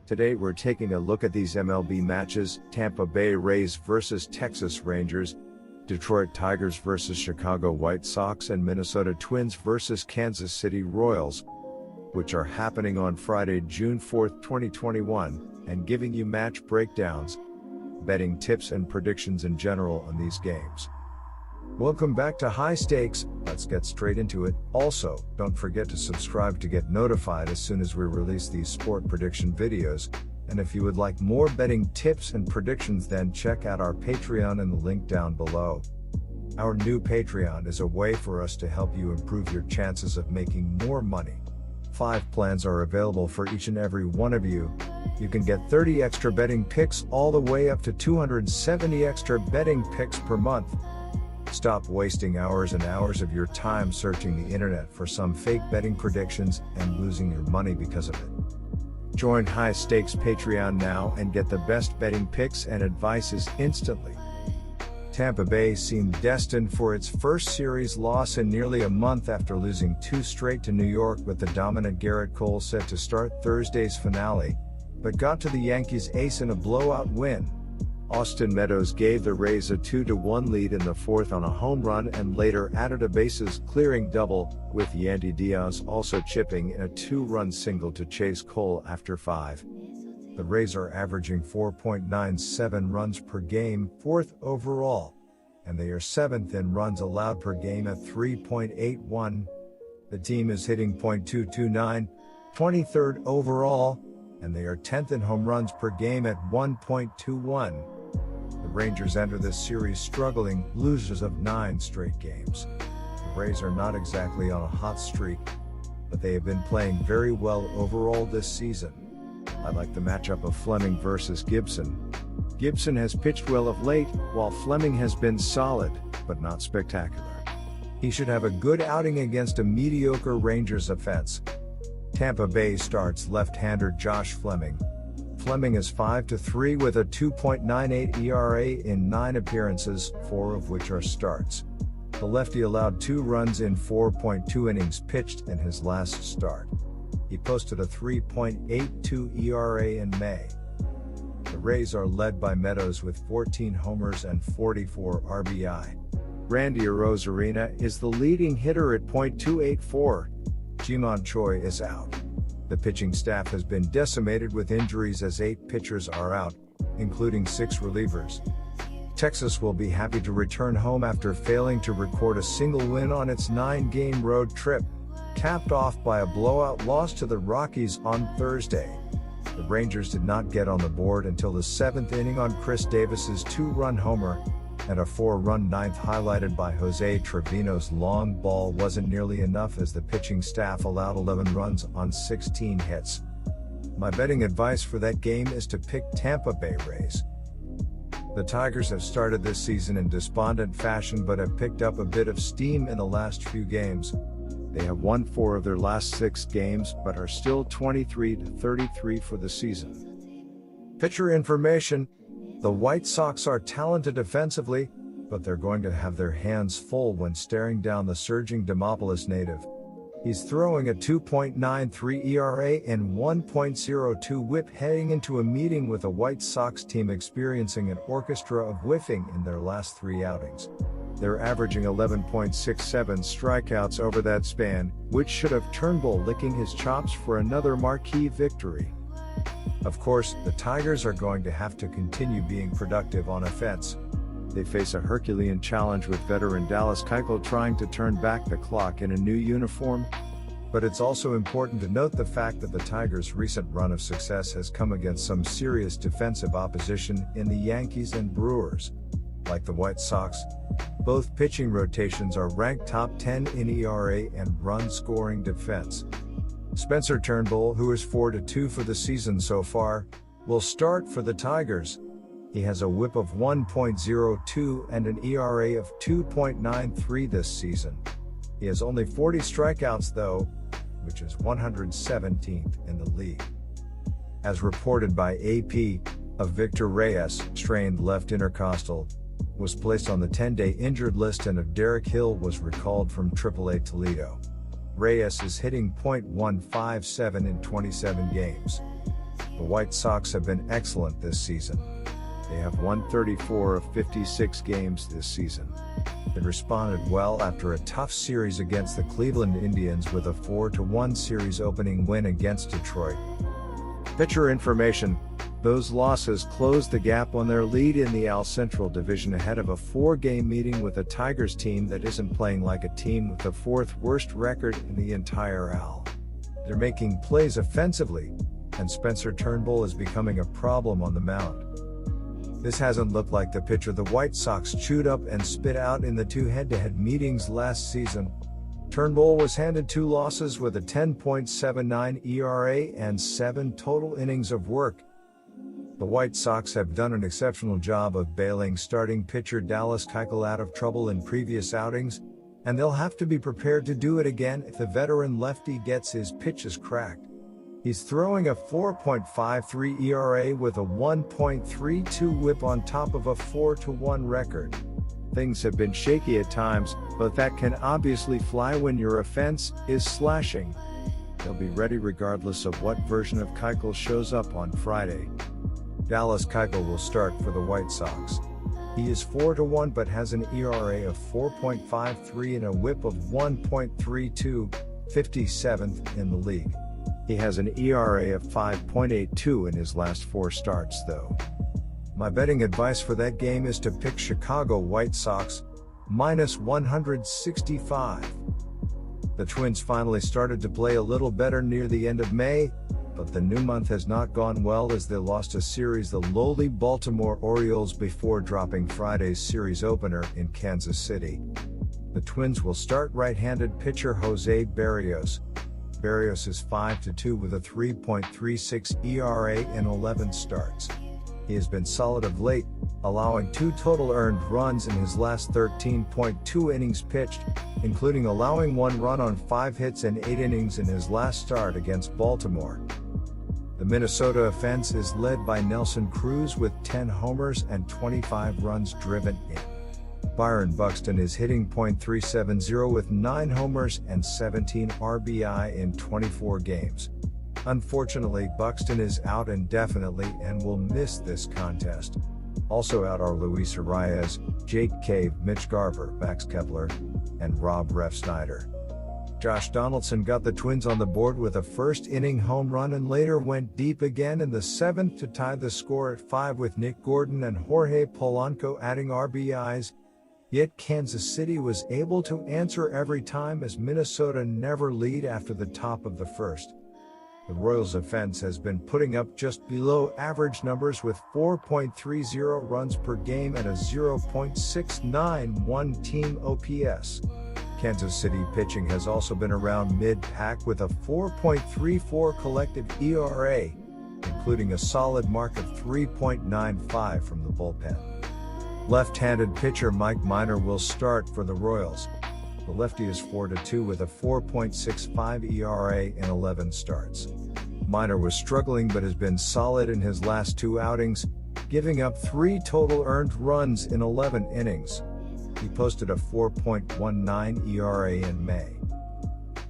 Today we're taking a look at these MLB matches: Tampa Bay Rays vs Texas Rangers, Detroit Tigers vs Chicago White Sox, and Minnesota Twins vs Kansas City Royals, which are happening on Friday, June 4, 2021, and giving you match breakdowns, betting tips and predictions in general on these games. Welcome back to High Stakes. Let's get straight into it. Also, don't forget to subscribe to get notified as soon as we release these sport prediction videos. And if you would like more betting tips and predictions, then check out our Patreon in the link down below. Our new Patreon is a way for us to help you improve your chances of making more money. 5 plans are available for each and every one of you. You can get 30 extra betting picks all the way up to 270 extra betting picks per month. Stop wasting hours and hours of your time searching the internet for some fake betting predictions and losing your money because of it. Join High Stakes Patreon now and get the best betting picks and advices instantly. Tampa Bay seemed destined for its first series loss in nearly a month after losing 2 straight to New York, with the dominant Garrett Cole set to start Thursday's finale, but got to the Yankees' ace in a blowout win. Austin Meadows gave the Rays a 2-1 lead in the 4th on a home run and later added a bases-clearing double, with Yandy Diaz also chipping in a 2-run single to chase Cole after 5. The Rays are averaging 4.97 runs per game, 4th overall, and they are 7th in runs allowed per game at 3.81. The team is hitting .229, 23rd overall, and they are 10th in home runs per game at 1.21. The Rangers enter this series struggling, losers of 9 straight games. The Rays are not exactly on a hot streak, but they have been playing very well overall this season. I like the matchup of Fleming versus Gibson. Gibson has pitched well of late, while Fleming has been solid, but not spectacular. He should have a good outing against a mediocre Rangers offense. Tampa Bay starts left-hander Josh Fleming. Fleming is 5-3 with a 2.98 ERA in 9 appearances, 4 of which are starts. The lefty allowed 2 runs in 4.2 innings pitched in his last start. He posted a 3.82 ERA in May. The Rays are led by Meadows with 14 homers and 44 RBI. Randy Arozarena is the leading hitter at .284. Ji-Man Choi is out. The pitching staff has been decimated with injuries as 8 pitchers are out, including 6 relievers. Texas will be happy to return home after failing to record a single win on its 9-game road trip, capped off by a blowout loss to the Rockies on Thursday. The Rangers did not get on the board until the 7th inning on Chris Davis's 2-run homer, and a 4-run 9th highlighted by Jose Trevino's long ball wasn't nearly enough as the pitching staff allowed 11 runs on 16 hits. My betting advice for that game is to pick Tampa Bay Rays. The Tigers have started this season in despondent fashion but have picked up a bit of steam in the last few games. They have won 4 of their last 6 games but are still 23-33 for the season. Pitcher information: the White Sox are talented offensively, but they're going to have their hands full when staring down the surging Demopolis native. He's throwing a 2.93 ERA and 1.02 WHIP heading into a meeting with a White Sox team experiencing an orchestra of whiffing in their last 3 outings. They're averaging 11.67 strikeouts over that span, which should have Turnbull licking his chops for another marquee victory. Of course, the Tigers are going to have to continue being productive on offense. They face a Herculean challenge with veteran Dallas Keuchel trying to turn back the clock in a new uniform. But it's also important to note the fact that the Tigers' recent run of success has come against some serious defensive opposition in the Yankees and Brewers. Like the White Sox, both pitching rotations are ranked top 10 in ERA and run-scoring defense. Spencer Turnbull, who is 4-2 for the season so far, will start for the Tigers. He has a WHIP of 1.02 and an ERA of 2.93 this season. He has only 40 strikeouts though, which is 117th in the league. As reported by AP, a Victor Reyes, strained left intercostal, was placed on the 10-day injured list, and of Derek Hill was recalled from AAA Toledo. Reyes is hitting .157 in 27 games. The White Sox have been excellent this season. They have won 34 of 56 games this season. They responded well after a tough series against the Cleveland Indians with a 4-1 series opening win against Detroit. Pitcher information: those losses closed the gap on their lead in the AL Central Division ahead of a 4-game meeting with a Tigers team that isn't playing like a team with the 4th worst record in the entire AL. They're making plays offensively, and Spencer Turnbull is becoming a problem on the mound. This hasn't looked like the pitcher the White Sox chewed up and spit out in the 2 head-to-head meetings last season. Turnbull was handed 2 losses with a 10.79 ERA and 7 total innings of work. The White Sox have done an exceptional job of bailing starting pitcher Dallas Keuchel out of trouble in previous outings, and they'll have to be prepared to do it again if the veteran lefty gets his pitches cracked. He's throwing a 4.53 ERA with a 1.32 whip on top of a 4-1 record. Things have been shaky at times, but that can obviously fly when your offense is slashing. They'll be ready regardless of what version of Keuchel shows up on Friday. Dallas Keuchel will start for the White Sox. He is 4-1 but has an ERA of 4.53 and a whip of 1.32, 57th in the league. He has an ERA of 5.82 in his last 4 starts though. My betting advice for that game is to pick Chicago White Sox, -165. The Twins finally started to play a little better near the end of May, but the new month has not gone well as they lost a series to the lowly Baltimore Orioles before dropping Friday's series opener in Kansas City. The Twins will start right-handed pitcher Jose Berrios. Berrios is 5-2 with a 3.36 ERA in 11 starts. He has been solid of late, allowing 2 total earned runs in his last 13.2 innings pitched, including allowing 1 run on 5 hits in 8 innings in his last start against Baltimore. The Minnesota offense is led by Nelson Cruz with 10 homers and 25 runs driven in. Byron Buxton is hitting .370 with 9 homers and 17 RBI in 24 games. Unfortunately, Buxton is out indefinitely and will miss this contest. Also out are Luis Arias, Jake Cave, Mitch Garver, Max Kepler, and Rob Refsnyder. Josh Donaldson got the Twins on the board with a first-inning home run and later went deep again in the 7th to tie the score at 5 with Nick Gordon and Jorge Polanco adding RBIs. Yet Kansas City was able to answer every time as Minnesota never lead after the top of the first. The Royals' offense has been putting up just below average numbers with 4.30 runs per game and a 0.691 team OPS. Kansas City pitching has also been around mid-pack with a 4.34 collective ERA, including a solid mark of 3.95 from the bullpen. Left-handed pitcher Mike Minor will start for the Royals. The lefty is 4-2 with a 4.65 ERA in 11 starts. Minor was struggling but has been solid in his last 2 outings, giving up 3 total earned runs in 11 innings. He posted a 4.19 ERA in May.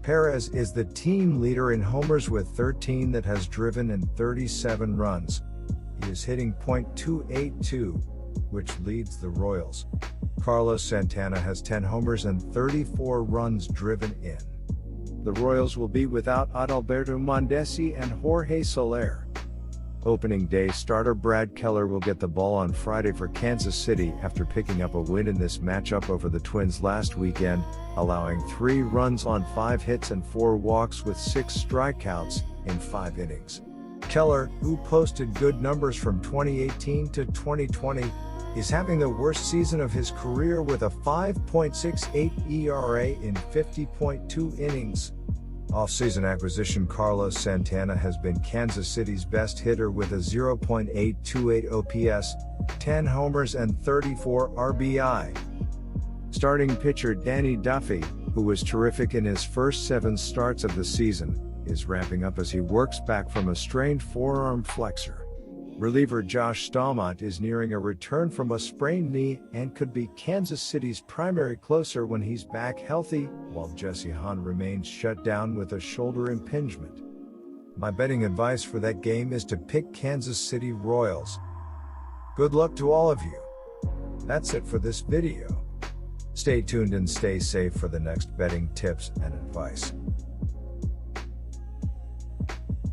Perez is the team leader in homers with 13 that has driven in 37 runs. He is hitting .282, which leads the Royals. Carlos Santana has 10 homers and 34 runs driven in. The Royals will be without Adalberto Mondesi and Jorge Soler. Opening day starter Brad Keller will get the ball on Friday for Kansas City after picking up a win in this matchup over the Twins last weekend, allowing 3 runs on 5 hits and 4 walks with 6 strikeouts in 5 innings. Keller, who posted good numbers from 2018 to 2020, is having the worst season of his career with a 5.68 ERA in 50.2 innings. Off-season acquisition Carlos Santana has been Kansas City's best hitter with a 0.828 OPS, 10 homers and 34 RBI. Starting pitcher Danny Duffy, who was terrific in his first 7 starts of the season, is ramping up as he works back from a strained forearm flexor. Reliever Josh Staumont is nearing a return from a sprained knee and could be Kansas City's primary closer when he's back healthy, while Jesse Hahn remains shut down with a shoulder impingement. My betting advice for that game is to pick Kansas City Royals. Good luck to all of you. That's it for this video. Stay tuned and stay safe for the next betting tips and advice.